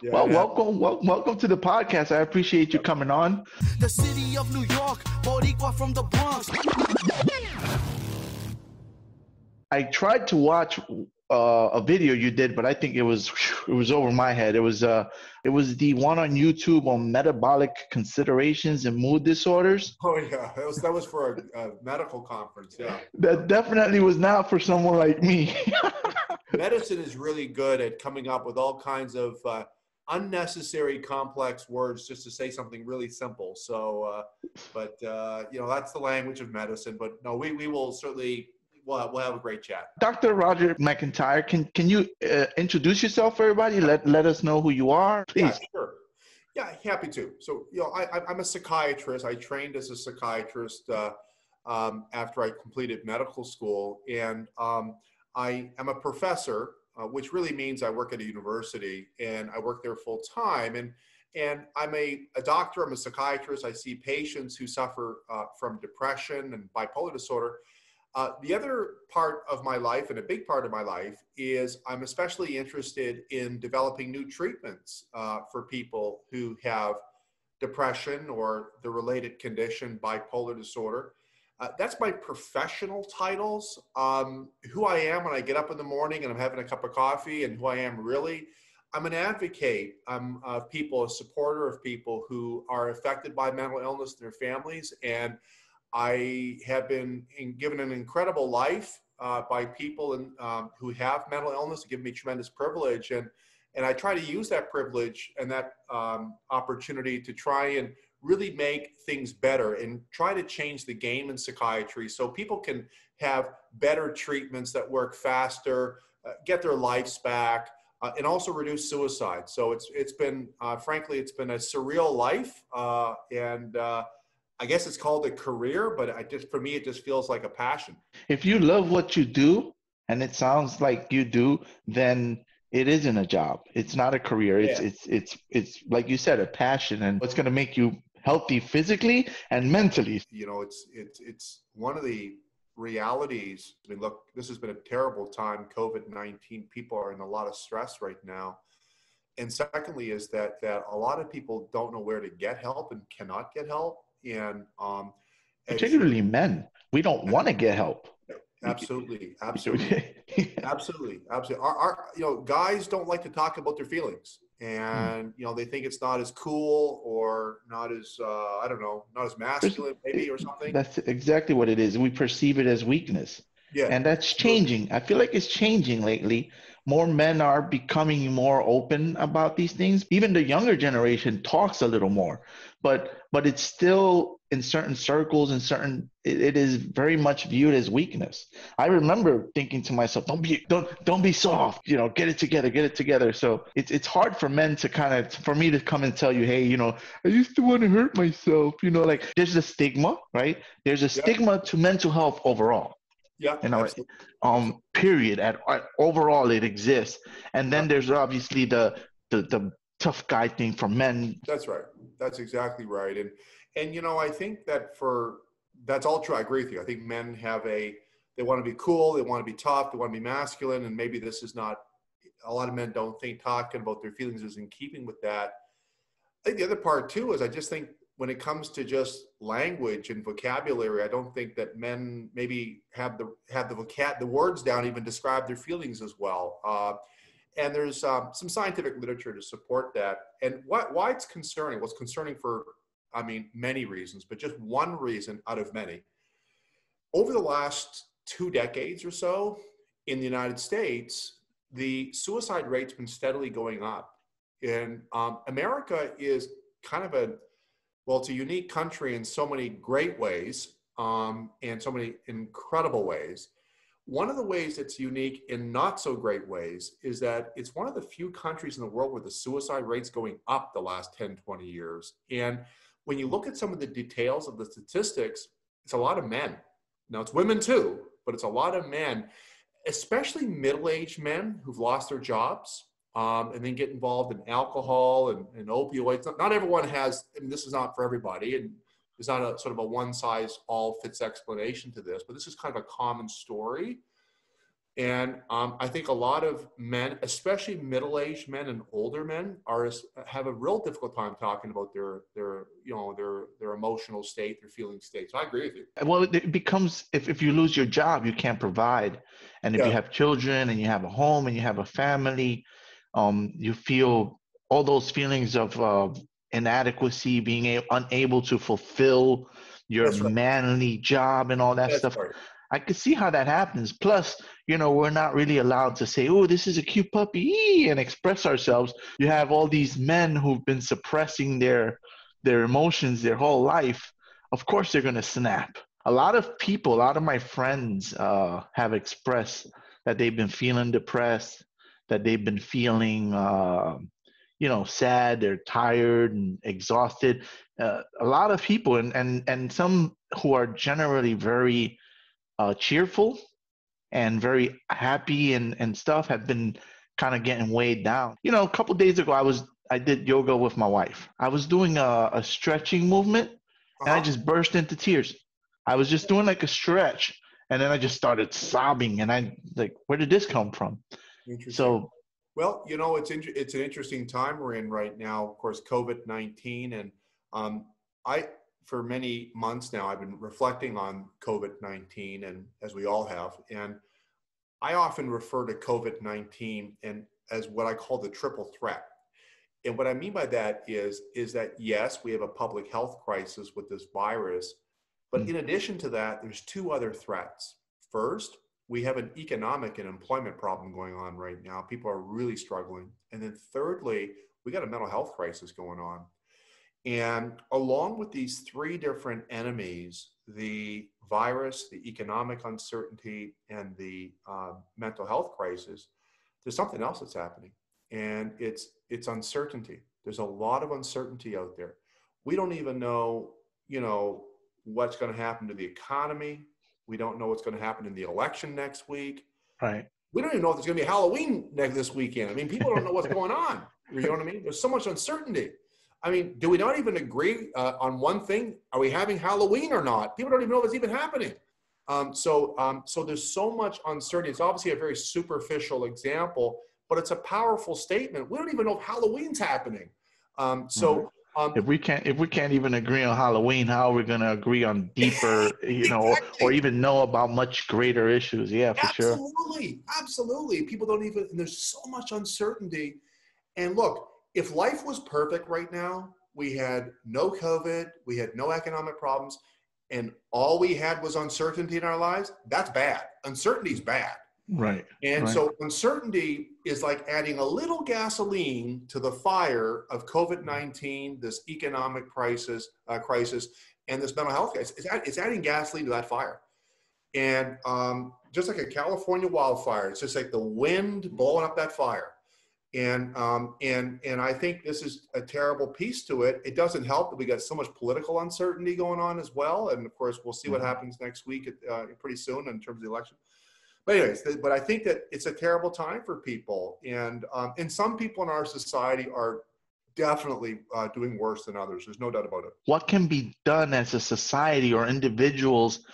Yeah, Well, welcome to the podcast. I appreciate you coming on. The city of New York, Boricua from the Bronx. I tried to watch a video you did, but I think it was over my head. It was the one on YouTube on metabolic considerations and mood disorders. Oh yeah, that was for a medical conference. Yeah, That definitely was not for someone like me. medicine is really good at coming up with all kinds of unnecessary complex words just to say something really simple. So, that's the language of medicine. But no, we will certainly. We'll have a great chat. Dr. Roger McIntyre, can you introduce yourself for everybody? Let us know who you are, please. Yeah, sure. Yeah, happy to. So, I'm a psychiatrist. I trained as a psychiatrist after I completed medical school, and I am a professor, which really means I work at a university, and I work there full time. And I'm a doctor. I'm a psychiatrist. I see patients who suffer from depression and bipolar disorder. The other part of my life, and a big part of my life, is I'm especially interested in developing new treatments for people who have depression or the related condition, bipolar disorder. That's my professional titles. Who I am when I get up in the morning and I'm having a cup of coffee, and who I am really, I'm an advocate of people, a supporter of people who are affected by mental illness and their families. And I have been given an incredible life by people who have mental illness. It gives me tremendous privilege, and I try to use that privilege and that opportunity to try and really make things better and try to change the game in psychiatry so people can have better treatments that work faster, get their lives back, and also reduce suicide. So it's been frankly, it's been a surreal life, and I guess it's called a career, but for me, it just feels like a passion. If you love what you do, and it sounds like you do, then it isn't a job. It's not a career. Yeah. It's like you said, a passion, and it's going to make you healthy physically and mentally. It's one of the realities. I mean, look, this has been a terrible time. COVID-19, people are in a lot of stress right now. And secondly, is that a lot of people don't know where to get help and cannot get help. And particularly men, we don't want to get help. Absolutely. Absolutely. Our guys don't like to talk about their feelings, and they think it's not as cool or not as not as masculine maybe, or something. That's exactly what it is. We perceive it as weakness. Yeah. And that's changing. I feel like it's changing lately. More men are becoming more open about these things. Even the younger generation talks a little more, but it's still in certain circles and it is very much viewed as weakness. I remember thinking to myself, don't be soft, get it together. So it's hard for men to for me to come and tell you, hey, I used to want to hurt myself, like there's a stigma, right? There's a stigma to mental health overall. Yeah. Period. Overall, it exists, and then there's obviously the tough guy thing for men. That's right. That's exactly right. And I think that's all true. I agree with you. I think men they want to be cool, they want to be tough, they want to be masculine, and maybe this is not. A lot of men don't think talking about their feelings is in keeping with that. I think the other part too is I just think, when it comes to just language and vocabulary, I don't think that men maybe have the words down, even describe their feelings as well. And there's some scientific literature to support that. And why it's concerning? Well, it's concerning for, many reasons, but just one reason out of many. Over the last 2 decades or so in the United States, the suicide rate's been steadily going up. And America is kind of it's a unique country in so many great ways, and so many incredible ways. One of the ways it's unique in not so great ways is that it's one of the few countries in the world where the suicide rate's going up the last 10, 20 years. And when you look at some of the details of the statistics, it's a lot of men. Now, it's women too, but it's a lot of men, especially middle-aged men who've lost their jobs. And then get involved in alcohol and opioids. Not everyone has, this is not for everybody, and there's not a sort of a one-size-all-fits explanation to this, but this is kind of a common story. And I think a lot of men, especially middle-aged men and older men, have a real difficult time talking about their emotional state, their feeling state. So I agree with you. Well, it becomes, if you lose your job, you can't provide. And if you Yeah, have children and you have a home and you have a family, you feel all those feelings of inadequacy, being unable to fulfill your that's right. manly job and all that That's stuff. right. I could see how that happens. Plus, we're not really allowed to say, "Oh, this is a cute puppy," and express ourselves. You have all these men who've been suppressing their emotions their whole life. Of course, they're gonna snap. A lot of people, a lot of my friends, have expressed that they've been feeling depressed, that they've been feeling, sad. They're tired and exhausted. A lot of people, and some who are generally very cheerful and very happy and stuff, have been kind of getting weighed down. A couple days ago, I did yoga with my wife. I was doing a stretching movement, and I Uh-huh. just burst into tears. I was just doing like a stretch, and then I just started sobbing, and I like, where did this come from? Interesting. So Well, it's an interesting time we're in right now. Of course, COVID-19, and I for many months now I've been reflecting on COVID-19, and as we all have, and I often refer to COVID-19 and as what I call the triple threat. And what I mean by that is that yes, we have a public health crisis with this virus, but mm, in addition to that, there's two other threats. First, we have an economic and employment problem going on right now. People are really struggling. And then thirdly, we got a mental health crisis going on. And along with these three different enemies, the virus, the economic uncertainty, and the mental health crisis, there's something else that's happening, and it's uncertainty. There's a lot of uncertainty out there. We don't even know, what's going to happen to the economy. We don't know what's going to happen in the election next week. right. We don't even know if there's going to be Halloween this weekend. I mean, people don't know what's going on. You know what I mean? There's so much uncertainty. I mean, do we not even agree on one thing? Are we having Halloween or not? People don't even know if it's even happening. So there's so much uncertainty. It's obviously a very superficial example, but it's a powerful statement. We don't even know if Halloween's happening. Um, Right. so um, If we can't even agree on Halloween, how are we going to agree on deeper, or exactly. even know about much greater issues? Yeah, for sure. Absolutely. People don't even, and there's so much uncertainty. And look, if life was perfect right now, we had no COVID, we had no economic problems, and all we had was uncertainty in our lives, that's bad. Uncertainty is bad. Right. And Right. so uncertainty is like adding a little gasoline to the fire of COVID-19, this economic crisis, and this mental health crisis. It's adding gasoline to that fire. And just like a California wildfire, it's just like the wind blowing up that fire. And I think this is a terrible piece to it. It doesn't help that we got so much political uncertainty going on as well. And of course, we'll see what happens next week, pretty soon in terms of the election. But anyways, but I think that it's a terrible time for people, and some people in our society are definitely doing worse than others. There's no doubt about it. What can be done as a society or individuals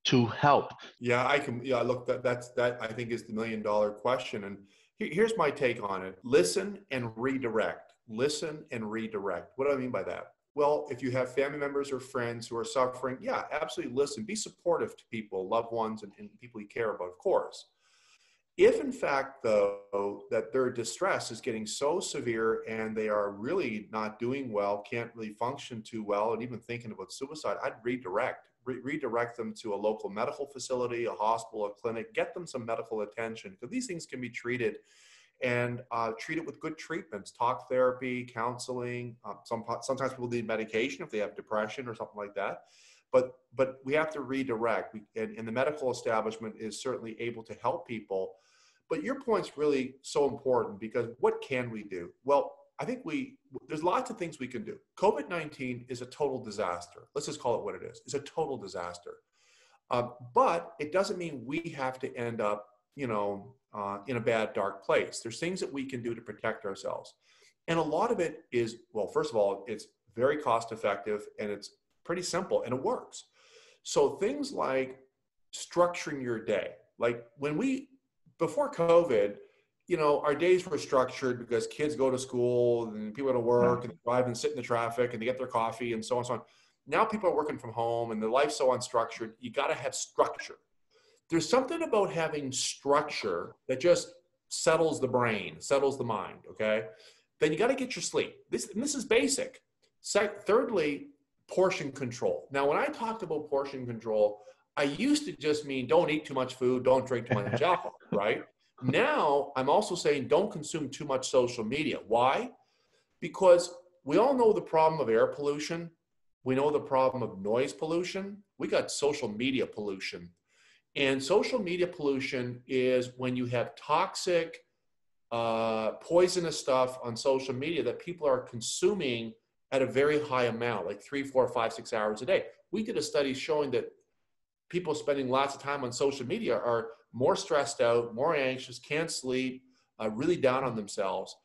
to help? Yeah, I can. Yeah, look, that I think is the $1,000,000 question. And here's my take on it: listen and redirect. Listen and redirect. What do I mean by that? Well, if you have family members or friends who are suffering, yeah, absolutely listen. Be supportive to people, loved ones, and people you care about, of course. If in fact, though, that their distress is getting so severe and they are really not doing well, can't really function too well, and even thinking about suicide, I'd redirect them to a local medical facility, a hospital, a clinic, get them some medical attention, because these things can be treated, and treat it with good treatments, talk therapy, counseling. Sometimes people need medication if they have depression or something like that. But we have to redirect, and the medical establishment is certainly able to help people. But your point's really so important, because what can we do? Well, I think there's lots of things we can do. COVID-19 is a total disaster. Let's just call it what it is. It's a total disaster. But it doesn't mean we have to end up, in a bad, dark place. There's things that we can do to protect ourselves. And a lot of it is, well, first of all, it's very cost effective, and it's pretty simple, and it works. So things like structuring your day, like when we before COVID, you know, our days were structured because kids go to school and people go to work and drive and sit in the traffic and they get their coffee and so on and so on. Now people are working from home and their life's so unstructured. You got to have structure. There's something about having structure that just settles the brain, settles the mind, okay? Then you got to get your sleep. This is basic. Thirdly, portion control. Now, when I talked about portion control, I used to just mean don't eat too much food, don't drink too much alcohol, right? Now, I'm also saying don't consume too much social media. Why? Because we all know the problem of air pollution. We know the problem of noise pollution. We got social media pollution. And social media pollution is when you have toxic, poisonous stuff on social media that people are consuming at a very high amount, like 3, 4, 5, 6 hours a day. We did a study showing that people spending lots of time on social media are more stressed out, more anxious, can't sleep, really down on themselves.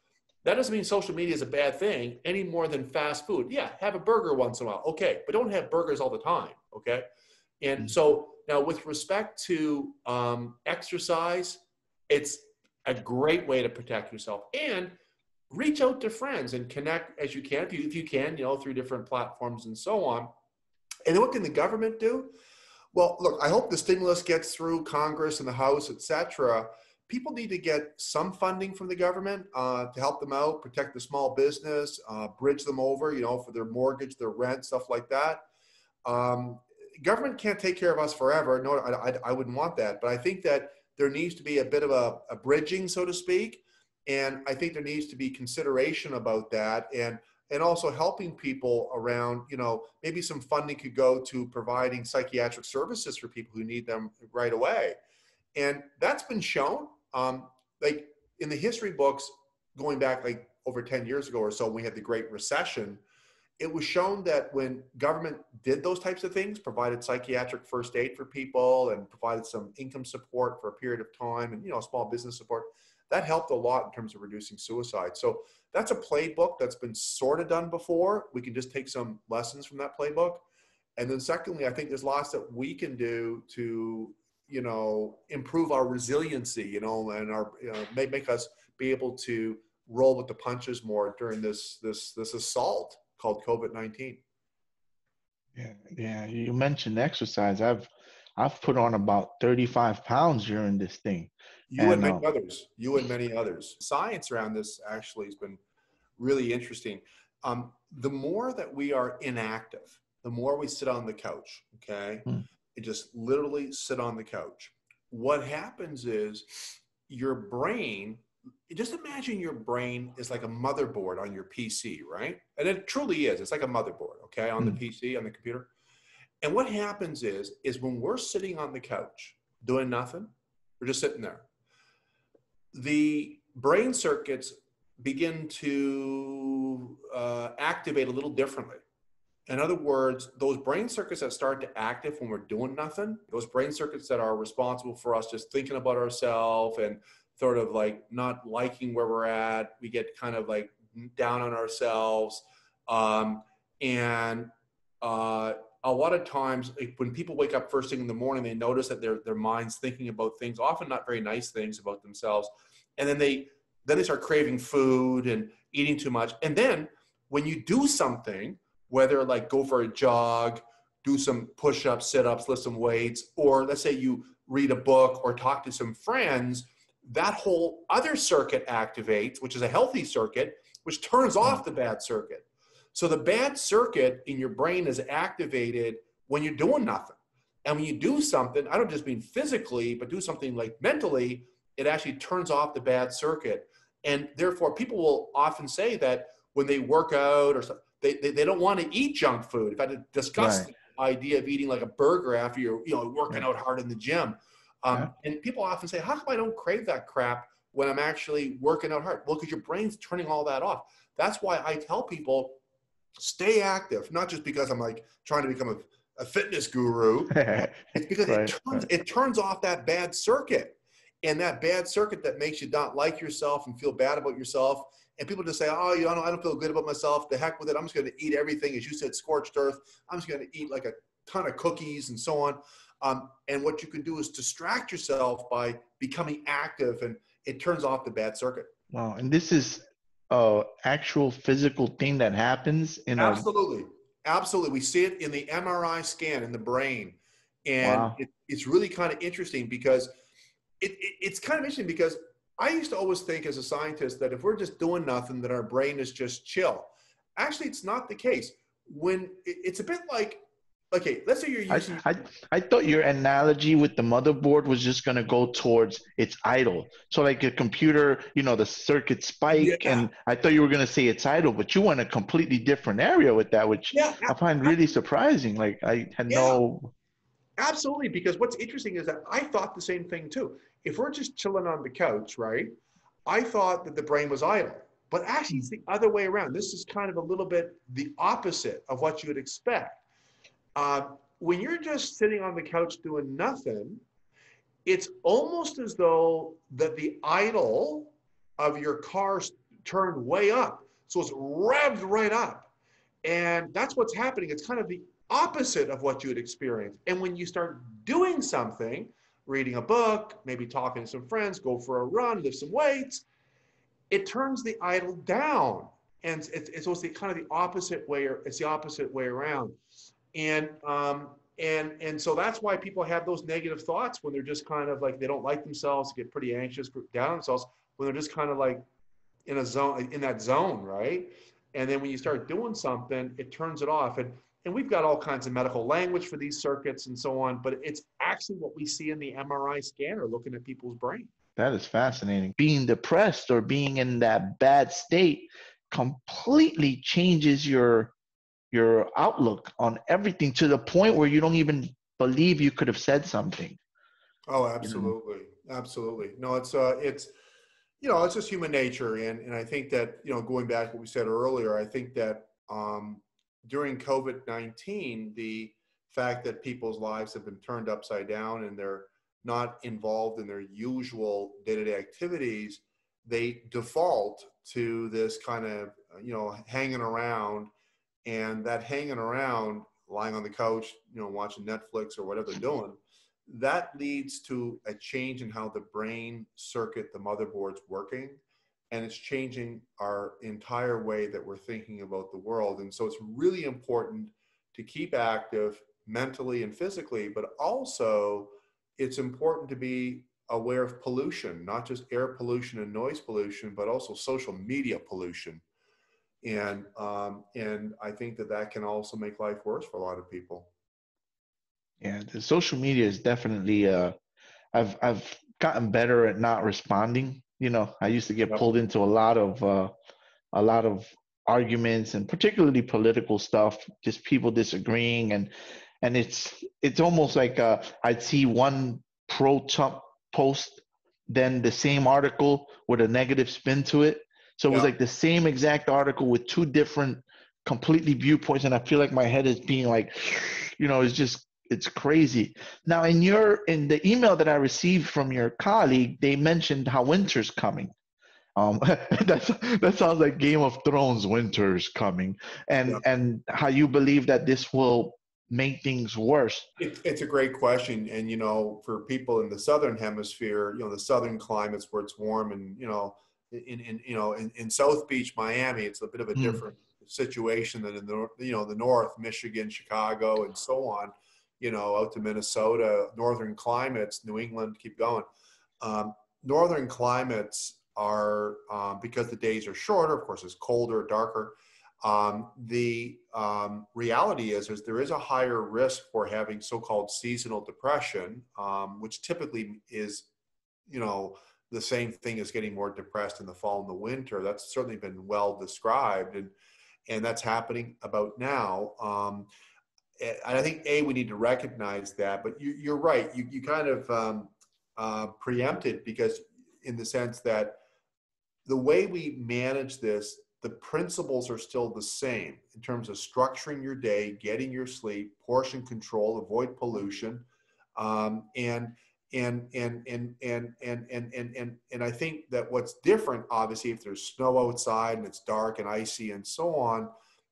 That doesn't mean social media is a bad thing any more than fast food. Yeah, have a burger once in a while. Okay, but don't have burgers all the time, okay? And so now with respect to exercise, it's a great way to protect yourself. And reach out to friends and connect as you can, if you can, you know, through different platforms and so on. And then what can the government do? Well, look, I hope the stimulus gets through Congress and the House, et cetera. People need to get some funding from the government to help them out, protect the small business, bridge them over, you know, for their mortgage, their rent, stuff like that. Government can't take care of us forever. No, I wouldn't want that. But I think that there needs to be a bit of a bridging, so to speak. And I think there needs to be consideration about that, and also helping people around, you know, maybe some funding could go to providing psychiatric services for people who need them right away. And that's been shown, like in the history books, going back like over 10 years ago or so, when we had the Great Recession, it was shown that when government did those types of things, provided psychiatric first aid for people and provided some income support for a period of time and, you know, small business support, that helped a lot in terms of reducing suicide. So that's a playbook that's been sort of done before. We can just take some lessons from that playbook. And then secondly, I think there's lots that we can do to, you know, improve our resiliency, you know, and our, you know, make us be able to roll with the punches more during this assault called COVID-19. Yeah. You mentioned exercise. I've put on about 35 pounds during this thing. You and many others. Science around this actually has been really interesting. The more that we are inactive, the more we sit on the couch, okay? And just literally sit on the couch. What happens is your brain, just imagine your brain is like a motherboard on your PC, right? And it truly is. It's like a motherboard, okay, on the PC, on the computer. And what happens is when we're sitting on the couch doing nothing, we're just sitting there, the brain circuits begin to activate a little differently. In other words, those brain circuits that start to active when we're doing nothing, those brain circuits that are responsible for us just thinking about ourselves and sort of like not liking where we're at, we get kind of like down on ourselves. A lot of times when people wake up first thing in the morning, they notice that their mind's thinking about things, often not very nice things about themselves. And then they start craving food and eating too much. And then when you do something, whether like go for a jog, do some push-ups, sit-ups, lift some weights, or let's say you read a book or talk to some friends, that whole other circuit activates, which is a healthy circuit, which turns off the bad circuit. So the bad circuit in your brain is activated when you're doing nothing. And when you do something, I don't just mean physically, but do something like mentally, it actually turns off the bad circuit. And therefore, people will often say that when they work out or something, they don't want to eat junk food. In fact, a disgusting idea of eating like a burger after you're working out hard in the gym. And people often say, how come I don't crave that crap when I'm actually working out hard? Well, because your brain's turning all that off. That's why I tell people, stay active, not just because I'm like trying to become a fitness guru. It's because it turns off that bad circuit. And that bad circuit that makes you not like yourself and feel bad about yourself. And people just say, oh, I don't feel good about myself. The heck with it. I'm just going to eat everything. As you said, scorched earth. I'm just going to eat like a ton of cookies and so on. And what you can do is distract yourself by becoming active, and it turns off the bad circuit. Wow. And this is a actual physical thing that happens in a, Absolutely. Absolutely. We see it in the MRI scan in the brain. And wow. it's really kind of interesting because it's kind of interesting because I used to always think as a scientist that if we're just doing nothing, that our brain is just chill. Actually, it's not the case. When it's a bit like, okay, let's say you're I, using, I I thought your analogy with the motherboard was just gonna go towards its idle. So like a computer, the circuit spike, yeah, and I thought you were gonna say it's idle, but you went a completely different area with that, which yeah, I find really surprising. Like I had yeah, no. absolutely. Because what's interesting is that I thought the same thing too. If we're just chilling on the couch, right? I thought that the brain was idle, but actually it's the other way around. This is kind of a little bit the opposite of what you would expect. When you're just sitting on the couch doing nothing, it's almost as though that the idle of your car turned way up. So it's revved right up. And that's what's happening. It's kind of the opposite of what you would experience. And when you start doing something, reading a book, maybe talking to some friends, go for a run, lift some weights, it turns the idle down. And it's also kind of the opposite way, it's the opposite way around. And so that's why people have those negative thoughts when they're just kind of like, they don't like themselves, get pretty anxious, down on themselves, when they're just kind of like in a zone, in that zone, right? And then when you start doing something, it turns it off. And we've got all kinds of medical language for these circuits and so on, but it's actually what we see in the MRI scanner looking at people's brain. That is fascinating. Being depressed or being in that bad state completely changes your outlook on everything to the point where you don't even believe you could have said something. Oh, You know? absolutely. Absolutely. No, it's just human nature. And I think that, going back to what we said earlier, I think that during COVID-19, the fact that people's lives have been turned upside down and they're not involved in their usual day-to-day activities, they default to this kind of, hanging around, and that hanging around, lying on the couch, watching Netflix or whatever they're doing, that leads to a change in how the brain circuit, the motherboard's working, and it's changing our entire way that we're thinking about the world. And so it's really important to keep active mentally and physically, but also it's important to be aware of pollution, not just air pollution and noise pollution, but also social media pollution. And I think that can also make life worse for a lot of people. Yeah, the social media is definitely I've gotten better at not responding. I used to get Yep. pulled into a lot of arguments, and particularly political stuff, just people disagreeing, and it's almost like I'd see one pro-Trump post, then the same article with a negative spin to it. So it was Yeah. like the same exact article with two different completely viewpoints, and I feel like my head is being like, it's crazy. Now, in the email that I received from your colleague, they mentioned how winter's coming. That sounds like Game of Thrones. Winter's coming, Yeah. and how you believe that this will make things worse. It's a great question. And, for people in the Southern hemisphere, the Southern climates where it's warm, and, in South Beach, Miami, it's a bit of a Mm. different situation than in the North, Michigan, Chicago, and so on, out to Minnesota, northern climates, New England, keep going. Northern climates are, because the days are shorter, of course, it's colder, darker. The reality is there is a higher risk for having so-called seasonal depression, which typically is, the same thing as getting more depressed in the fall and the winter. That's certainly been well described, and that's happening about now. And I think we need to recognize that. But you're right. You kind of preempted, because in the sense that the way we manage this, the principles are still the same in terms of structuring your day, getting your sleep, portion control, avoid pollution, and I think that what's different, obviously, if there's snow outside and it's dark and icy and so on,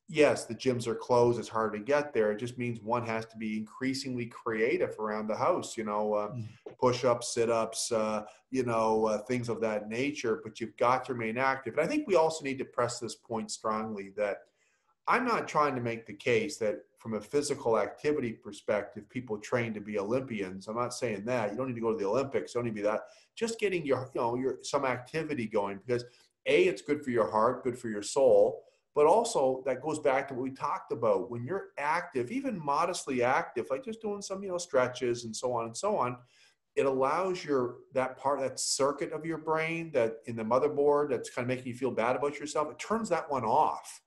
yes, the gyms are closed. It's hard to get there. It just means one has to be increasingly creative around the house, push-ups, sit-ups, things of that nature, but you've got to remain active. And I think we also need to press this point strongly that I'm not trying to make the case that from a physical activity perspective, people train to be Olympians. I'm not saying that. You don't need to go to the Olympics. You don't need to be that. Just getting your some activity going, because A, it's good for your heart, good for your soul, but also that goes back to what we talked about. When you're active, even modestly active, like just doing some, stretches and so on, it allows that circuit of your brain that in the motherboard that's kind of making you feel bad about yourself, it turns that one off.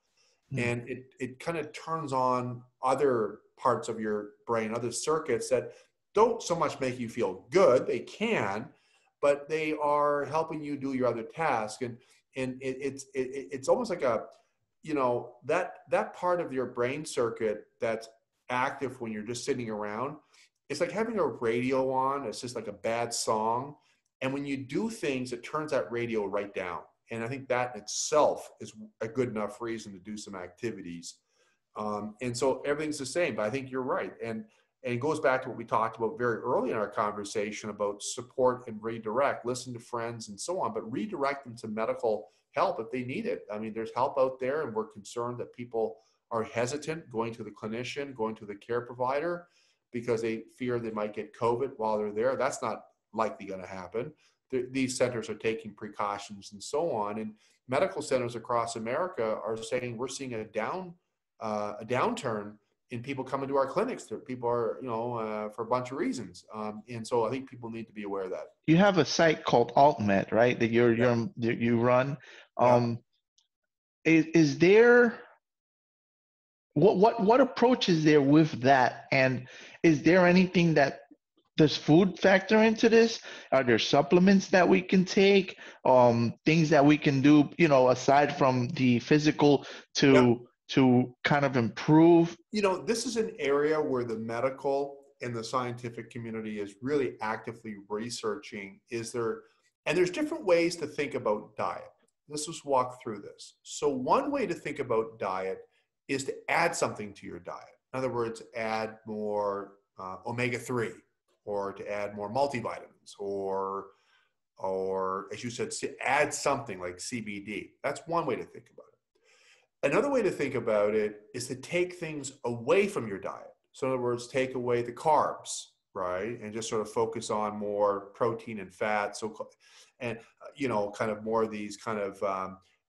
And it kind of turns on other parts of your brain, other circuits that don't so much make you feel good. They can, but they are helping you do your other task. And it's almost like that part of your brain circuit that's active when you're just sitting around. It's like having a radio on. It's just like a bad song. And when you do things, it turns that radio right down. And I think that in itself is a good enough reason to do some activities. And so everything's the same, but I think you're right. And it goes back to what we talked about very early in our conversation about support and redirect, listen to friends and so on, but redirect them to medical help if they need it. I mean, there's help out there, and we're concerned that people are hesitant going to the clinician, going to the care provider, because they fear they might get COVID while they're there. That's not likely going to happen. These centers are taking precautions and so on. And medical centers across America are saying we're seeing a downturn in people coming to our clinics. People are, for a bunch of reasons. And so I think people need to be aware of that. You have a site called AltMed, right? That you run. Is there what approach is there with that? And is there anything that does food factor into this? Are there supplements that we can take? Things that we can do, aside from the physical to kind of improve? This is an area where the medical and the scientific community is really actively researching. And there's different ways to think about diet. Let's just walk through this. So one way to think about diet is to add something to your diet. In other words, add more omega-3, or to add more multivitamins, or as you said, add something like CBD. That's one way to think about it. Another way to think about it is to take things away from your diet. So in other words, take away the carbs, right? And just sort of focus on more protein and fat. And kind of more of these kind of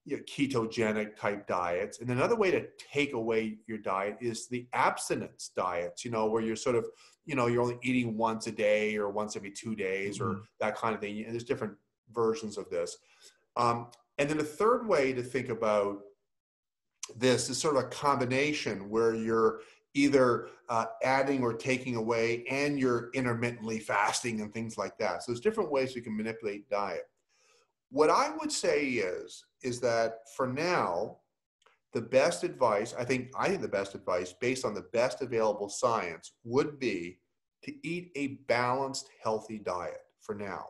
ketogenic type diets. And another way to take away your diet is the abstinence diets, where you're sort of, you're only eating once a day or once every 2 days or that kind of thing. And there's different versions of this. And then a third way to think about this is sort of a combination where you're either adding or taking away, and you're intermittently fasting and things like that. So there's different ways you can manipulate diet. What I would say is that for now, the best advice, I think the best advice based on the best available science would be to eat a balanced, healthy diet for now.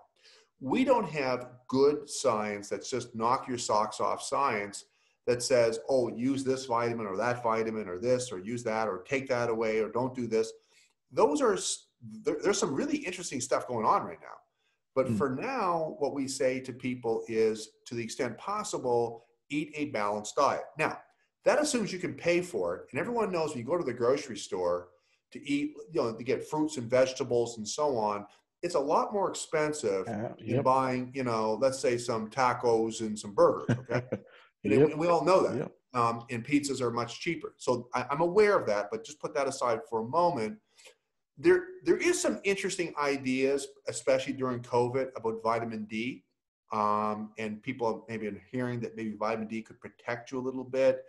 We don't have good science that's just knock your socks off science that says, oh, use this vitamin or that vitamin or this, or use that, or take that away, or don't do this. There's some really interesting stuff going on right now. But for now, what we say to people is, to the extent possible, eat a balanced diet. Now, that assumes you can pay for it. And everyone knows when you go to the grocery store to eat, to get fruits and vegetables and so on, it's a lot more expensive than buying, let's say some tacos and some burgers, okay? And we all know that. And pizzas are much cheaper. So I'm aware of that, but just put that aside for a moment. There is some interesting ideas, especially during COVID, about vitamin D. And people have maybe been hearing that maybe vitamin D could protect you a little bit.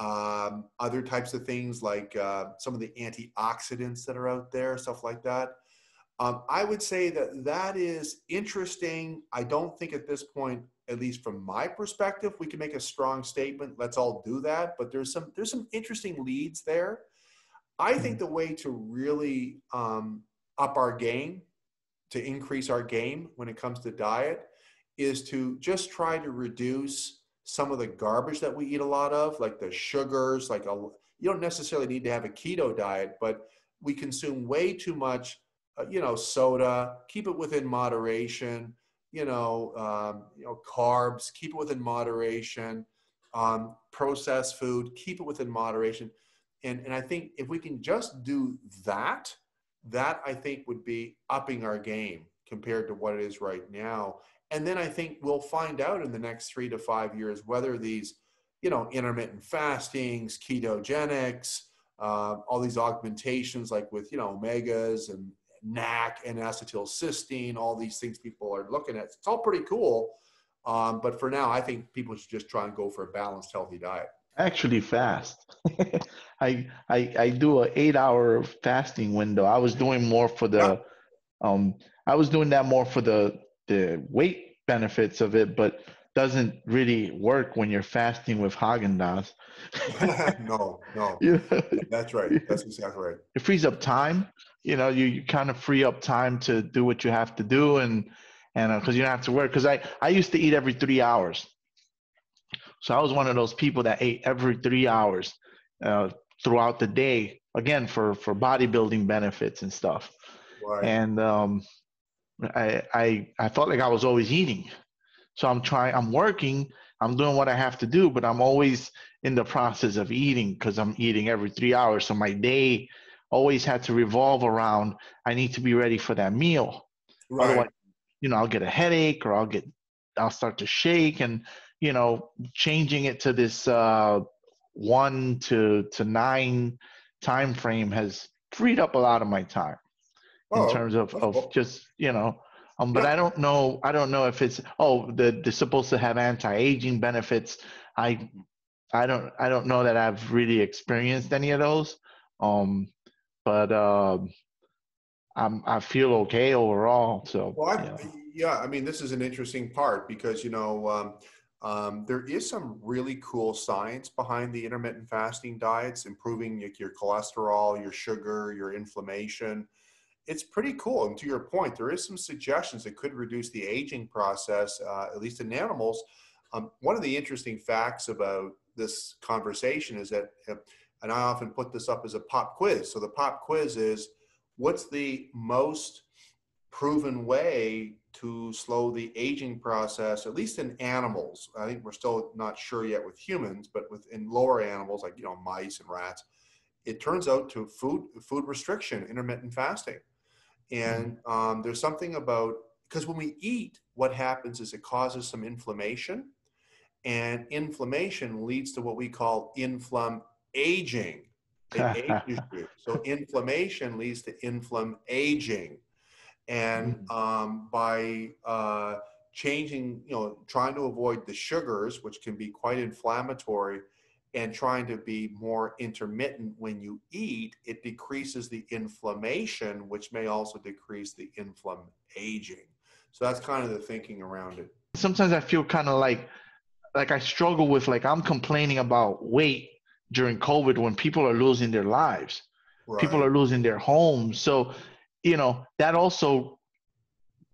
Other types of things like some of the antioxidants that are out there, stuff like that. I would say that is interesting. I don't think at this point, at least from my perspective, we can make a strong statement, let's all do that. But there's some interesting leads there. I think the way to really up our game, to increase our game when it comes to diet, is to just try to reduce some of the garbage that we eat a lot of, like the sugars, you don't necessarily need to have a keto diet, but we consume way too much, soda. Keep it within moderation. Carbs, keep it within moderation. Processed food, keep it within moderation. And I think if we can just do that, that I think would be upping our game compared to what it is right now. And then I think we'll find out in the next 3 to 5 years whether these, intermittent fastings, ketogenics, all these augmentations like with, omegas and NAC and acetylcysteine, all these things people are looking at. It's all pretty cool. But for now, I think people should just try and go for a balanced, healthy diet. Actually fast. I do a 8 hour fasting window. I was doing more for the I was doing that more for the weight benefits of it, but doesn't really work when you're fasting with Haagen-Dazs. No, Yeah. that's right. That's exactly right. It frees up time. You kind of free up time to do what you have to do, and because you don't have to work. Because I used to eat every 3 hours. So I was one of those people that ate every 3 hours throughout the day, again, for bodybuilding benefits and stuff. Right. And I felt like I was always eating. So I'm working, I'm doing what I have to do, but I'm always in the process of eating because I'm eating every 3 hours. So my day always had to revolve around, I need to be ready for that meal. Right. Otherwise, I'll get a headache or I'll start to shake, and, changing it to this 1 to 9 time frame has freed up a lot of my time in terms of just, but I don't know if it's, they're supposed to have anti-aging benefits. I don't know that I've really experienced any of those. But I feel okay overall. So, I mean, this is an interesting part because, there is some really cool science behind the intermittent fasting diets, improving your cholesterol, your sugar, your inflammation. It's pretty cool. And to your point, there is some suggestions that could reduce the aging process, at least in animals. One of the interesting facts about this conversation is that, and I often put this up as a pop quiz. So the pop quiz is, what's the most proven way to slow the aging process, at least in animals? I think we're still not sure yet with humans, but in lower animals like, mice and rats, it turns out to food restriction, intermittent fasting. And there's something about, because when we eat, what happens is it causes some inflammation, and inflammation leads to what we call aging. It ages you. So inflammation leads to aging. And by changing, trying to avoid the sugars, which can be quite inflammatory, and trying to be more intermittent when you eat, it decreases the inflammation, which may also decrease the aging. So that's kind of the thinking around it. Sometimes I feel kind of like I struggle with, I'm complaining about weight during COVID when people are losing their lives. Right. People are losing their homes. So, that also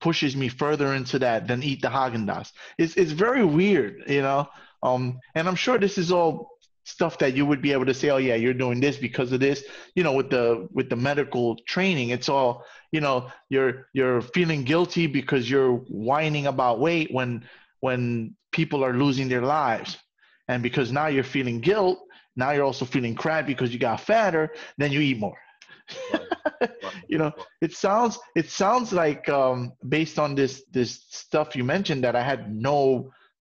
pushes me further into that than eat the Haagen-Dazs. It's very weird, and I'm sure this is all stuff that you would be able to say, oh yeah, you're doing this because of this, with the medical training. It's all, you're feeling guilty because you're whining about weight when people are losing their lives. And because now you're feeling guilt, now you're also feeling crap because you got fatter, then you eat more. Right. It sounds like, based on this stuff you mentioned that I had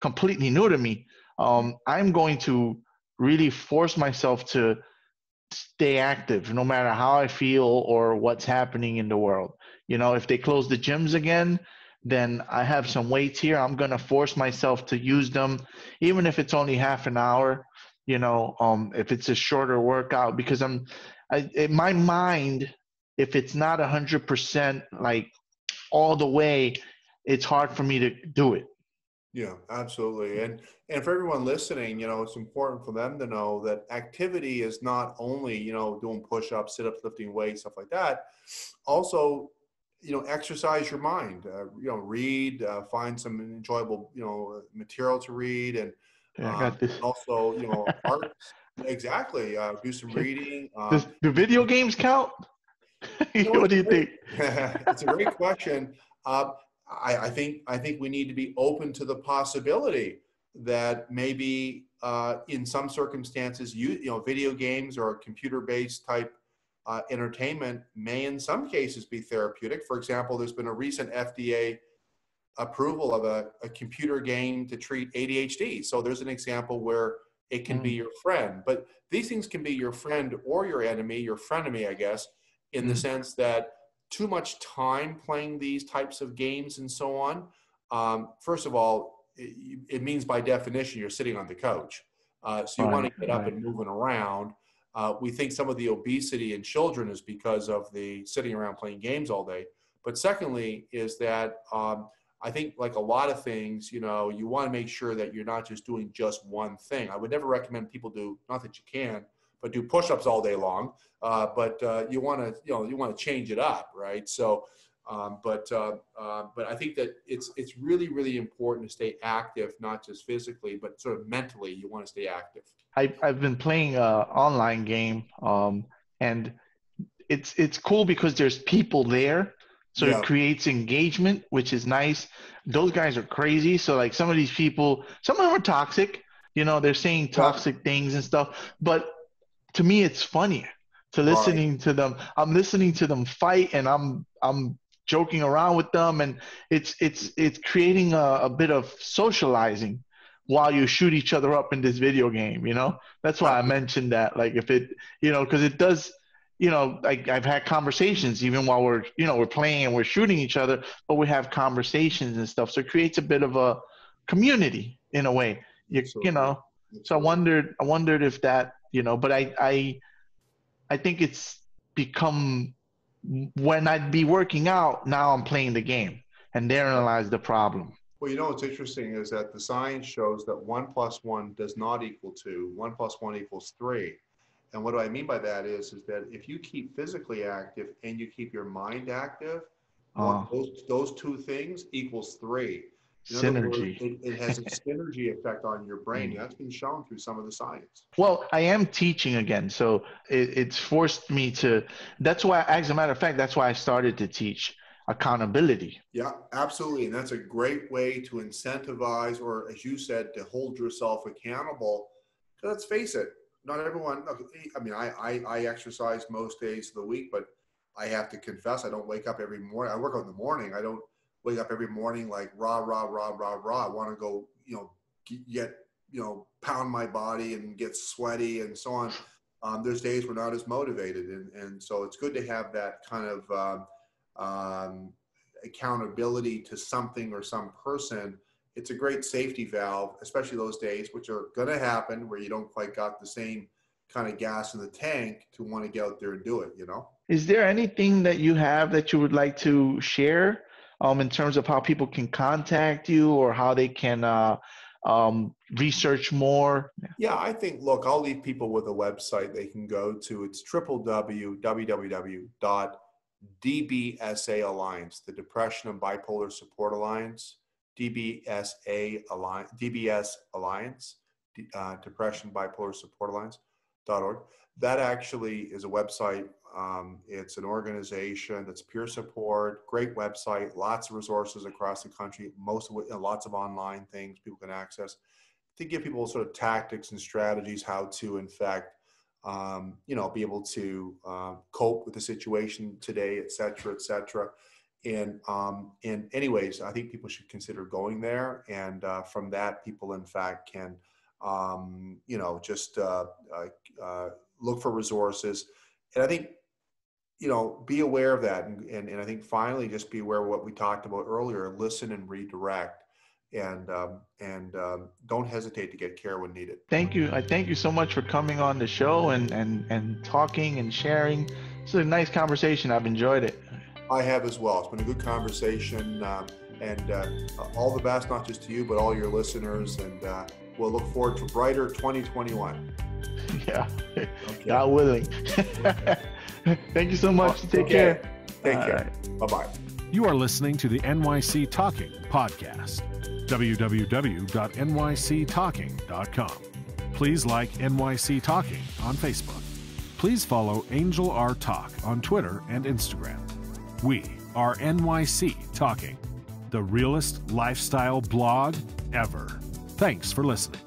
completely new to me, I'm going to really force myself to stay active no matter how I feel or what's happening in the world. If they close the gyms again, then I have some weights here. I'm going to force myself to use them, even if it's only half an hour, if it's a shorter workout, because in my mind, if it's not 100% like all the way, it's hard for me to do it. Yeah, absolutely. And for everyone listening, it's important for them to know that activity is not only, doing push-ups, sit-ups, lifting weights, stuff like that. Also, exercise your mind, read, find some enjoyable, material to read, and Yeah, I got this. Also, arts. Exactly. Do some reading. Do video games count? What do you think? It's a great question. I think we need to be open to the possibility that maybe in some circumstances, video games or computer-based type entertainment may in some cases be therapeutic. For example, there's been a recent FDA approval of a computer game to treat ADHD. So there's an example where it can be your friend. But these things can be your friend or your enemy, your frenemy, I guess, in the sense that too much time playing these types of games and so on. First of all, it means by definition you're sitting on the couch. So you want to get up and moving around. We think some of the obesity in children is because of the sitting around playing games all day. But secondly is that I think like a lot of things, you want to make sure that you're not just doing just one thing. I would never recommend people do, not that you can, but do push-ups all day long. But you want to change it up, right? So, but I think that it's really, really important to stay active, not just physically, but sort of mentally. You want to stay active. I've been playing an online game, and it's cool because there's people there. So it creates engagement, which is nice. Those guys are crazy. So like some of these people, some of them are toxic, they're saying toxic things and stuff. But to me, it's funnier to listening to them. I'm listening to them fight, and I'm joking around with them, and it's creating a bit of socializing while you shoot each other up in this video game. That's why I mentioned that. Like if it, because it does. Like I've had conversations even while we're playing and we're shooting each other, but we have conversations and stuff. So it creates a bit of a community in a way, So I wondered if that, but I think it's become when I'd be working out, now I'm playing the game, and therein lies the problem. Well, what's interesting is that the science shows that 1 + 1 does not equal 2. 1 + 1 = 3. And what do I mean by that is that if you keep physically active and you keep your mind active, those two things equals 3. Synergy. Words, it has a synergy effect on your brain. That's been shown through some of the science. Well, I am teaching again, so it's forced me to. That's why, as a matter of fact, that's why I started to teach accountability. Yeah, absolutely. And that's a great way to incentivize, or as you said, to hold yourself accountable. So let's face it. Not everyone, I mean, I exercise most days of the week, but I have to confess, I don't wake up every morning. I work out in the morning. I don't wake up every morning like rah, rah, rah, rah, rah. I want to go, get, pound my body and get sweaty and so on. There's days we're not as motivated. And so it's good to have that kind of accountability to something or some person. It's a great safety valve, especially those days, which are going to happen where you don't quite got the same kind of gas in the tank to want to get out there and do it, Is there anything that you have that you would like to share in terms of how people can contact you or how they can research more? Yeah, I think, look, I'll leave people with a website they can go to. It's www.DBSA Alliance, the Depression and Bipolar Support Alliance. DBS Alliance, Depression Bipolar Support Alliance.org. That actually is a website. It's an organization that's peer support, great website, lots of resources across the country, most of it, lots of online things people can access to give people sort of tactics and strategies how to, in fact, be able to cope with the situation today, et cetera, et cetera. And anyways, I think people should consider going there. And from that, people, in fact, can, just look for resources. And I think, be aware of that. And I think finally, just be aware of what we talked about earlier, listen and redirect. And don't hesitate to get care when needed. Thank you. I thank you so much for coming on the show and talking and sharing. It's a nice conversation. I've enjoyed it. I have as well. It's been a good conversation, and all the best, not just to you, but all your listeners. And we'll look forward to a brighter 2021. Yeah, okay. God willing. Thank you so much. Take care. Take care. Right. Bye-bye. You are listening to the NYC Talking Podcast. www.nyctalking.com. Please like NYC Talking on Facebook. Please follow Angel R Talk on Twitter and Instagram. We are NYC Talking, the realest lifestyle blog ever. Thanks for listening.